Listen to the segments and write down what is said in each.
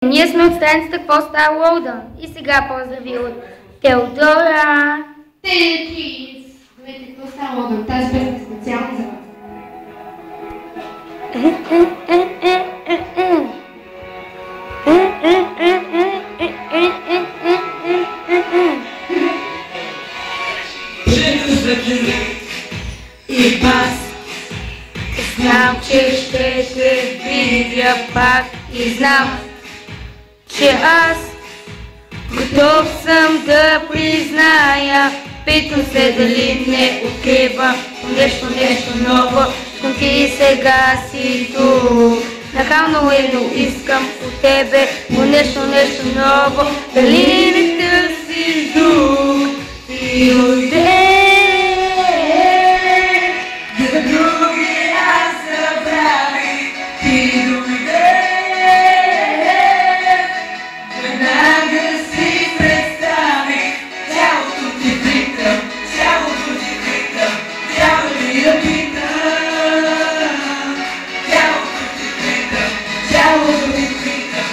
Ние сме от страницата "Какво става Лоудън" и сега поздрави от Теодора. Здравейте, какво става Лоудън? Тази песен е специално за вас. И аз знам, че ще те видя пак и знам, че аз готов съм да призная. Питам се дали не открива нещо ново, но ти сега си тук. Нахално искам от тебе по нещо ново, дали не търсиш друг и отде. За други аз забравих, ти дойде. Веднага си представих, цялото ти питам, трябва ли да питам, цялото ти питам, трябва ли да питам.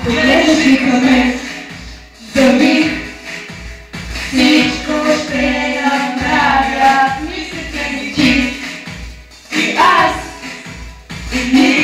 Погледнеш ли към мен за миг, всичко ще направя, мисля, че ми ти и аз и ние.